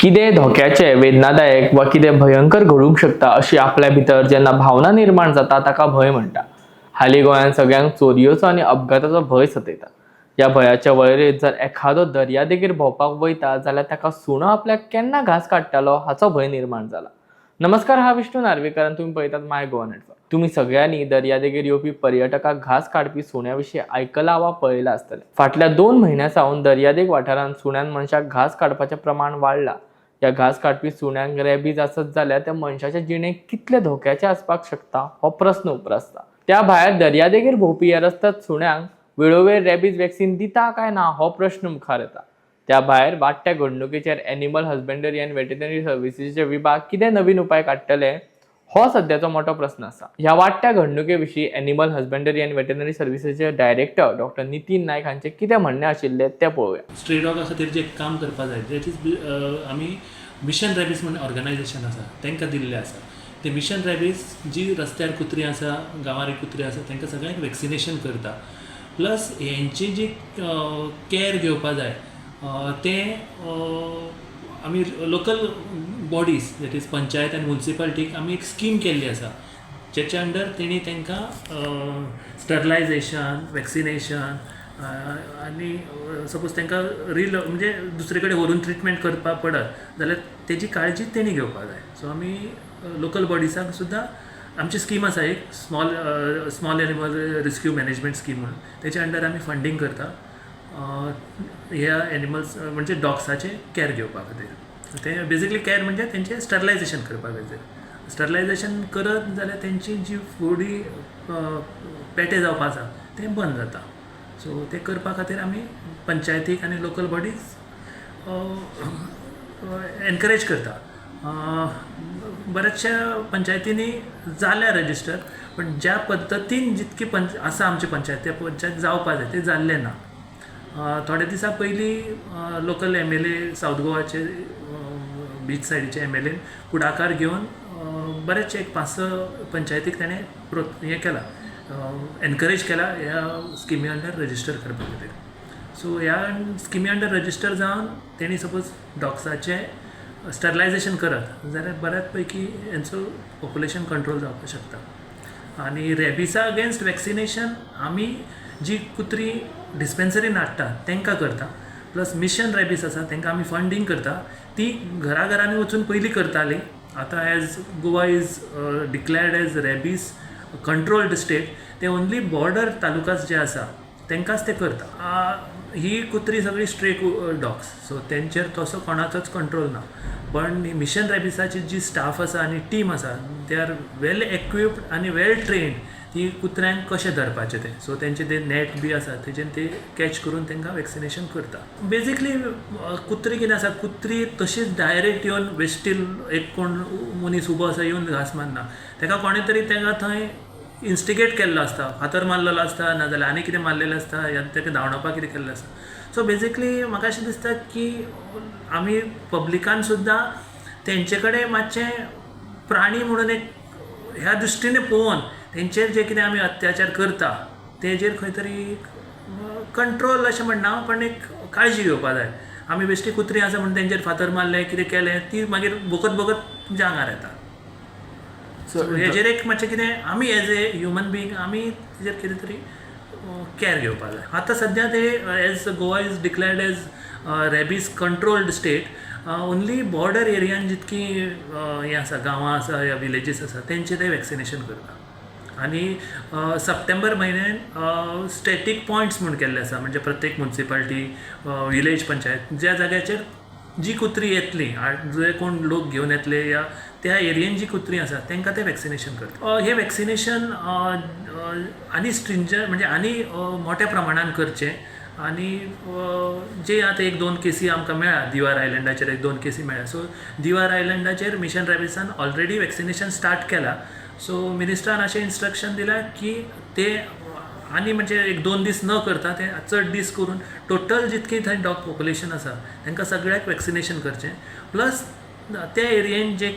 कितें धोक्याचे, वेदनादायक वा कितें भयंकर घडूंक शकता अशी आपल्या भितर जेन्ना भावना निर्माण जाता ताका भय म्हणटा. हालीं गोंयांत सगळ्यांक चोरयेचो आनी अपघाताचो भंय सतयता. ह्या भयाच्या वळेरेंत जर एखादो दर्यादेगेर भोंवपाक वयता जाल्यार ताका सुणो आपल्याक केन्ना घास काडटलो हाचो भंय निर्माण जाला. नमस्कार, हांव विष्णू नार्वेकर आनी तुमी पळयतात माय गोवा नेटवर्क. तुमी सगळ्यांनी दर्यादेगेर येवपी पर्यटकाक घास काडपी सुण्या विशीं आयकलां वा पळयलां आसतलें. फाटल्या 2 म्हयन्यां सावन दर्यादेग वाठारांत सुण्यान मनशाक घास काडपाचें प्रमाण वाडलां. ह्या घास काडपी सुण्यांक रॅबीज आसत जाल्यार त्या मनशाच्या जिणेक कितले धोक्याचें आसपाक शकता हो प्रस्न उप्रासता. त्या भायर दर्यादेगेर भोंवपी ह्या रस्त्यात सुण्यांक वेळोवेळ रॅबीज वॅक्सीन दिता काय ना हो प्रश्न मुखार येता. त्या भायर वाडट्या घडणुकेचेर एनिमल हजबंडरी एंड वेटरनरी सर्विसीसचे विभाग कितें नवीन उपाय काडटले हो सध्याचो मोठो प्रस्न आसा. ह्या वाडट्या घडणुके विशीं एनिमल हजबंडरी एंड वेटरनरी सर्विसीसचे डायरेक्टर डॉ. नितीन नायक हांचें कितें म्हणणें आशिल्लें तें पळोवया. स्ट्रे डॉगा खातीर जे काम करपा जाय दॅट इज आमी मिशन रॅबीज म्हणून ऑर्गनायजेशन आसा तांकां दिल्लें आसा. ते मिशन रॅबीज जी रस्त्यार कुत्री आसा, गांवारी कुत्री आसा तांकां सगळ्यांक वॅक्सिनेशन करता. प्लस हेंची जी केअर घेवपा जाय तें आमी local bodies that is panchayat आनी म्युनिसिपालिटीक आमी एक स्कीम केल्ली आसा जेच्या अंडर तेणी तांकां स्टरलायजेशन, वॅक्सिनेशन आनी सपोज तांकां म्हणजे दुसरे कडेन व्हरून ट्रिटमेंट करपाक पडत जाल्यार तेजी काळजी तेणी घेवपाक जाय. सो आमी लोकल बॉडीजांक सुद्दां आमची स्कीम आसा एक small animal rescue management scheme म्हणून. तेच्या अंडर आमी फंडींग करता ह्या एनिमल्स म्हणजे डॉग्साचे केअर घेवपा खातीर. ते बेजिकली केअर म्हणजे तेंचें स्टरलायजेशन करपा खातीर. स्टरलायजेशन करत जाल्यार तेंची जी फुडें पेटे जावपा आसा तें बंद जाता. सो ते करपा खातीर आमी पंचायतीक आनी लोकल बॉडीज एनकरेज करता. बऱ्याचशा पंचायतींनी जाल्या रजिस्टर, पण ज्या पद्दतीन जितकी आसा आमची पंचायत त्या पंचायत जावपा जाय ते जाल्ले ना. थोडे दिसा पयलीं लोकल MLA सावथ गोवाचे बीच सायडीचे MLA फुडाकार घेवन बरेचशे एक 5-6 पंचायतीक ताणें हें केलां, एनकरेज केला ह्या स्किमी अंडर रजिस्टर करपा खातीर. सो ह्या स्किमी अंडर रजिस्टर जावन तेणी सपोज डॉग्साचें स्टरलायजेशन करत जाल्यार बऱ्याच पैकी हेंचो पॉप्युलेशन कंट्रोल जावपाक शकता. आनी रॅबिसा अगेन्स्ट वॅक्सिनेशन आमी जी कुत्री डिस्पेन्सरीन हाडटा तांकां करता. प्लस मिशन रॅबीस आसा तांकां आमी फंडींग करता. ती घराघरांनी वचून पयलीं करतालीं. आतां as Goa is declared as rabies controlled state, ते ओन्ली बॉर्डर तालुकास जे आसा तांकांच ते करता. ही कुत्री सगळी स्ट्रे डॉग्स, सो तेंचेर तसो कोणाचोच कंट्रोल ना. पण मिशन रॅबिसाची जी स्टाफ आसा आनी टीम आसा दे आर वेल एक्विप्ड आनी वेल ट्रेन्ड ती कुत्र्यांक कशें धरपाचें तें. सो तेंचे ते नॅट बी आसा तेजेन ते कॅच करून तांकां वॅक्सिनेशन करता. बेजिकली कुत्री कितें आसा, कुत्री तशीच डायरेक्ट येवन वेस्टील एक कोण मनीस उबो आसा येवन घास मारना. ताका कोणें तरी तांकां थंय इन्स्टिगेट केल्लो आसता, फातर मारलेलो आसता नाजाल्यार आनी कितें मारलेलें आसता या ताका धांवडावपाक कितें केल्लें आसता. सो बेजिकली म्हाका अशें दिसता की आमी पब्लिकान सुद्दां तेंचे कडेन मातशें प्राणी म्हणून एक ह्या दृश्टीने पळोवन तेंचेर जे कितें आमी अत्याचार करता तेजेर खंय तरी कंट्रोल अशें म्हणना, पण एक काळजी घेवपा जाय. आमी बेश्टी कुत्री आसा म्हणून तेंचेर फातर मारलें कितें केलें ती मागीर भोगत तुमच्या आंगार येता. सो हेजेर एक मातशें कितें आमी एज ए ह्युमन बींग आमी तेजेर कितें तरी केअर घेवपा जाय. आतां सद्या ते as Goa is declared as rabies controlled state, only border एरियान जितकी हें आसा गांवां आसा या विलेजीस आसा तेंचे ते वॅक्सिनेशन करता. आनी सप्टेंबर म्हयन्यान स्टॅटीक पॉयंट्स म्हूण केल्ले आसा, म्हणजे प्रत्येक म्युनिसिपालिटी विलेज पंचायत ज्या जाग्याचेर जी कुत्री येतली, जे कोण लोक घेवन येतले या त्या एरियेन जी कुत्री आसा तांकां ते वॅक्सिनेशन करता. हे वॅक्सिनेशन आनी स्ट्रिंजर म्हणजे आनी मोठ्या प्रमाणान करचें. आनी जे आतां 1-2 केसी आमकां मेळ्ळा, दिवार आयलँडाचेर 1-2 केसी मेळ्ळा. सो दिवार आयलँडाचेर मिशन रॅबिसान ऑलरेडी वॅक्सिनेशन स्टार्ट केलां. सो मिनिस्टरान अशें इन्स्ट्रक्शन दिलां की ते आनी म्हणजे 1-2 दीस न करता ते चड दीस करून टोटल जितकी थंय डॉग पॉप्युलेशन आसा तांकां सगळ्याक वॅक्सिनेशन करचें. प्लस त्या एरियेन जे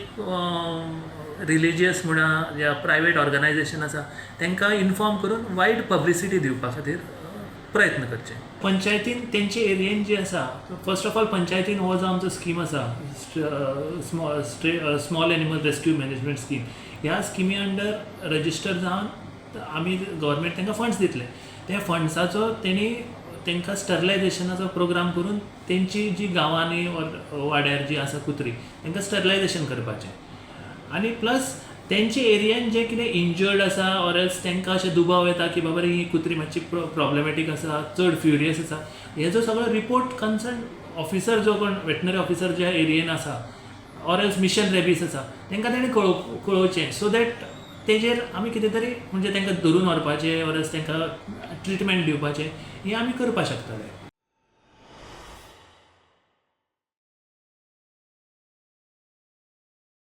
रिलिजियस म्हणा या प्रायवेट ऑर्गनायजेशन आसा तांकां इन्फॉर्म करून वायड पब्लिसिटी दिवपा खातीर प्रयत्न करचे. पंचायतीन तेंचे एरियेन जे आसा, फर्स्ट ऑफ ऑल पंचायतीन हो जो आमचो स्कीम आसा small animal rescue management scheme, ह्या स्किमी अंडर रजिस्टर जावन आमी गव्हर्मेंट तांकां फंड्स दितले. त्या फंड्साचो तेणी तांकां स्टरलायझेशनाचो प्रोग्राम करून तेंची जी गांवांनी वाड्यार जी आसा कुत्री तांकां स्टरलायझेशन करपाचें. आनी प्लस तेंचे एरियान जे कितें इंजर्ड आसा ऑर एल्स तांकां अशें दुबाव येता की बाबा ही कुत्री मातशी प्रॉब्लेमॅटीक आसा, चड फ्युरियस आसा, हेजो सगळो रिपोर्ट कन्सर्न ऑफिसर जो कोण वेटनरी ऑफिसर ज्या एरियेन आसा ऑर एल्स मिशन रेबीज आसा तांकां तेणी कळोवचें, सो दॅट तेजेर आमी कितें तरी म्हणजे तांकां धरून व्हरपाचें ऑर एल्स तांकां ट्रिटमेंट दिवपाचें हें आमी करपाक शकतले.